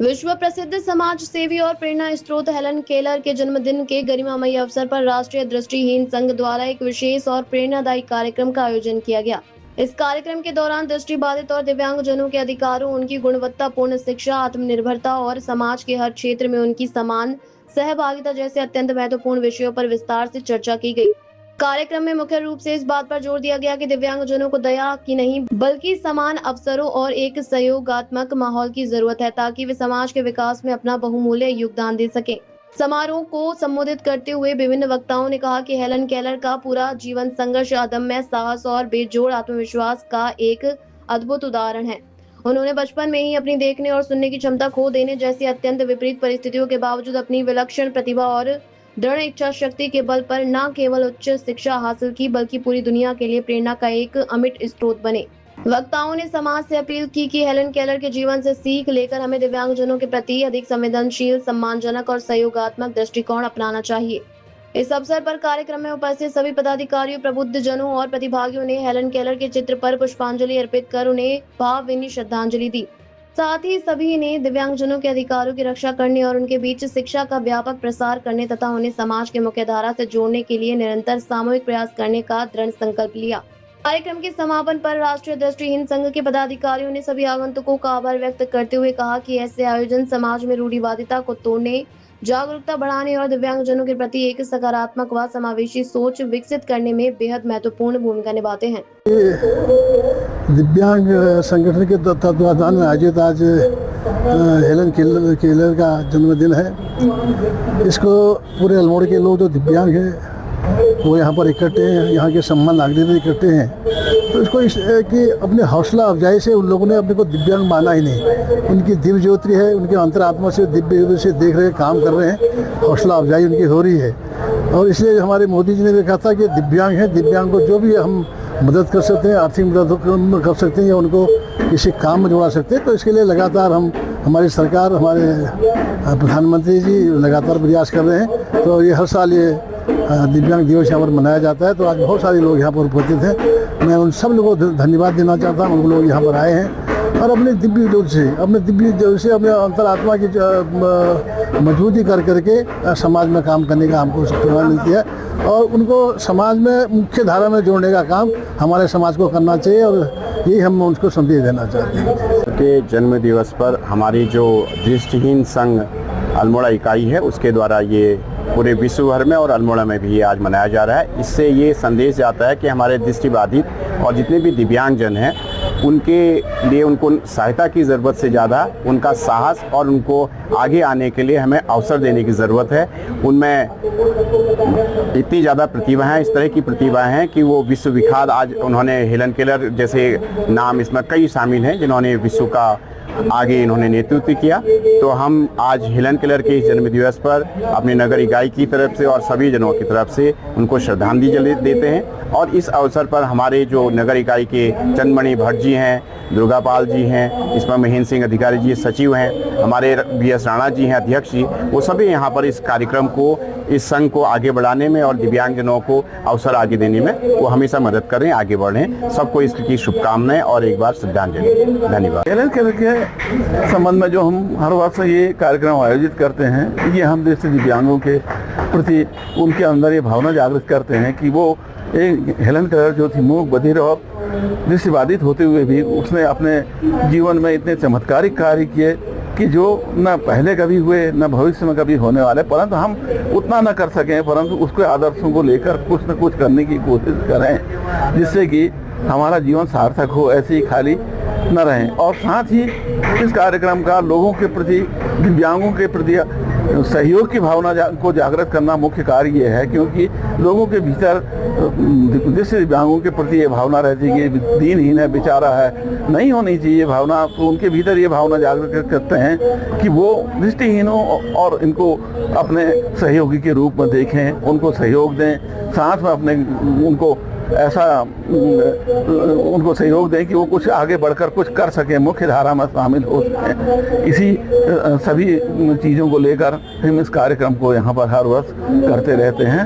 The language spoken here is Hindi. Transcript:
विश्व प्रसिद्ध समाज सेवी और प्रेरणा स्रोत हेलन केलर के जन्मदिन के गरिमामयी अवसर पर राष्ट्रीय दृष्टिहीन संघ द्वारा एक विशेष और प्रेरणादायी कार्यक्रम का आयोजन किया गया। इस कार्यक्रम के दौरान दृष्टिबाधित और दिव्यांगजनों के अधिकारों, उनकी गुणवत्तापूर्ण शिक्षा, आत्मनिर्भरता और समाज के हर क्षेत्र में उनकी समान सहभागिता जैसे अत्यंत महत्वपूर्ण विषयों पर विस्तार से चर्चा की गई। कार्यक्रम में मुख्य रूप से इस बात पर जोर दिया गया कि दिव्यांगजनों को दया की नहीं बल्कि समान अवसरों और एक सहयोगात्मक माहौल की जरूरत है, ताकि वे समाज के विकास में अपना बहुमूल्य योगदान दे सकें। समारोह को संबोधित करते हुए विभिन्न वक्ताओं ने कहा कि हेलन केलर का पूरा जीवन संघर्ष, अदम्य साहस और बेजोड़ आत्मविश्वास का एक अद्भुत उदाहरण है। उन्होंने बचपन में ही अपनी देखने और सुनने की क्षमता खो देने जैसी अत्यंत विपरीत परिस्थितियों के बावजूद अपनी विलक्षण प्रतिभा और दृढ़ इच्छा शक्ति के बल पर न केवल उच्च शिक्षा हासिल की बल्कि पूरी दुनिया के लिए प्रेरणा का एक अमिट स्रोत बने। वक्ताओं ने समाज से अपील की कि हेलन केलर के जीवन से सीख लेकर हमें दिव्यांगजनों के प्रति अधिक संवेदनशील, सम्मानजनक और सहयोगात्मक दृष्टिकोण अपनाना चाहिए। इस अवसर पर कार्यक्रम में उपस्थित सभी पदाधिकारियों, प्रबुद्ध जनों और प्रतिभागियों ने हेलन केलर के चित्र पर पुष्पांजलि अर्पित कर उन्हें भावभीनी श्रद्धांजलि दी। साथ ही सभी ने दिव्यांगजनों के अधिकारों की रक्षा करने और उनके बीच शिक्षा का व्यापक प्रसार करने तथा उन्हें समाज के मुख्य धारा से जोड़ने के लिए निरंतर सामूहिक प्रयास करने का दृढ़ संकल्प लिया। कार्यक्रम के समापन पर राष्ट्रीय दृष्टिहीन संघ के पदाधिकारियों ने सभी आगंतुकों का आभार व्यक्त करते हुए कहा कि ऐसे आयोजन समाज में रूढ़िवादिता को तोड़ने, जागरूकता बढ़ाने और दिव्यांगजनों के प्रति एक सकारात्मक व समावेशी सोच विकसित करने में बेहद महत्वपूर्ण भूमिका निभाते हैं। दिव्यांग संगठन के तत्वाधान में आयोजित आज हेलन केलर का जन्मदिन है। इसको पूरे अल्मोड़ा के लोग जो दिव्यांग हैं वो यहाँ पर इकट्ठे हैं, यहाँ के सम्मान नागरिक इकट्ठे हैं। तो इसको कि अपने हौसला अफजाई से उन लोगों ने अपने को दिव्यांग माना ही नहीं। उनकी दिव्य ज्योति है, उनके अंतरात्मा से दिव्य ज्योति से देख रहे, काम कर रहे हैं, हौसला अफजाई उनकी हो रही है। और इसलिए हमारे मोदी जी ने कहा था कि दिव्यांग हैं, दिव्यांग को जो भी हम मदद कर सकते हैं, आर्थिक मदद कर सकते हैं या उनको किसी काम में जोड़ा सकते हैं। तो इसके लिए लगातार हमारी सरकार, हमारे प्रधानमंत्री जी लगातार प्रयास कर रहे हैं। तो ये हर साल ये दिव्यांग दिवस यहाँ पर मनाया जाता है। तो आज बहुत सारे लोग यहाँ पर उपस्थित हैं। मैं उन सब लोगों को धन्यवाद देना चाहता हूँ। उन लोग यहाँ पर आए हैं और अपने दिव्य ज्योति से अपने अंतरात्मा की मजबूती करके समाज में काम करने का हमको प्रेरणा मिलती है और उनको समाज में मुख्य धारा में जोड़ने का काम हमारे समाज को करना चाहिए और यही हम उनको संदेश देना चाहते हैं। के जन्म दिवस पर हमारी जो दृष्टिहीन संघ अल्मोड़ा इकाई है उसके द्वारा ये पूरे विश्व भर में और अल्मोड़ा में भी ये आज मनाया जा रहा है। इससे ये संदेश जाता है कि हमारे दृष्टिबाधित और जितने भी दिव्यांगजन हैं उनके लिए उनको सहायता की ज़रूरत से ज़्यादा उनका साहस और उनको आगे आने के लिए हमें अवसर देने की ज़रूरत है। उनमें इतनी ज़्यादा प्रतिभा हैं, इस तरह की प्रतिभाएं हैं कि वो विश्व विख्यात आज उन्होंने हेलन केलर जैसे नाम इसमें कई शामिल हैं जिन्होंने विश्व का आगे इन्होंने नेतृत्व किया। तो हम आज हेलन केलर के इस जन्मदिवस पर अपने नगर इकाई की तरफ से और सभी जनों की तरफ से उनको श्रद्धांजलि देते हैं। और इस अवसर पर हमारे जो नगर इकाई के चंद्रमणि भट्ट जी हैं, दुर्गापाल जी हैं, इसमें महेंद्र सिंह अधिकारी जी सचिव हैं, हमारे BS राणा जी हैं अध्यक्ष जी, वो सभी यहाँ पर इस कार्यक्रम को, इस संघ को आगे बढ़ाने में और दिव्यांगजनों को अवसर आगे देने में वो हमेशा मदद करें, आगे बढ़ें। सबको इसकी शुभकामनाएं और एक बार श्रद्धांजलि। धन्यवाद। हेलन केलर के संबंध में जो हम हर वर्ष ये कार्यक्रम आयोजित करते हैं, ये हम देश के दिव्यांगों के प्रति उनके अंदर ये भावना जागृत करते हैं कि वो एक हेलन केलर जो थी मूक, बधिर और दृष्टिबाधित होते हुए भी उसने अपने जीवन में इतने चमत्कारिक कार्य किए कि जो न पहले कभी हुए न भविष्य में कभी होने वाले, परंतु हम उतना न कर सकें परंतु उसके आदर्शों को लेकर कुछ न कुछ करने की कोशिश करें जिससे कि हमारा जीवन सार्थक हो, ऐसे ही खाली न रहें। और साथ ही इस कार्यक्रम का लोगों के प्रति, दिव्यांगों के प्रति सहयोग की भावना को जागृत करना मुख्य कार्य ये है, क्योंकि लोगों के भीतर दृष्टि दिव्यांगों के प्रति ये भावना रहती है कि दीनहीन है, बेचारा है, नहीं होनी चाहिए ये भावना। तो उनके भीतर ये भावना जागृत करते हैं कि वो दृष्टिहीनों और इनको अपने सहयोगी के रूप में देखें, उनको सहयोग दें, साथ में अपने उनको ऐसा उनको सहयोग दें कि वो कुछ आगे बढ़कर कुछ कर सकें, मुख्य धारा में शामिल हो सकें। इसी सभी चीज़ों को लेकर हम इस कार्यक्रम को यहाँ पर हर वर्ष करते रहते हैं।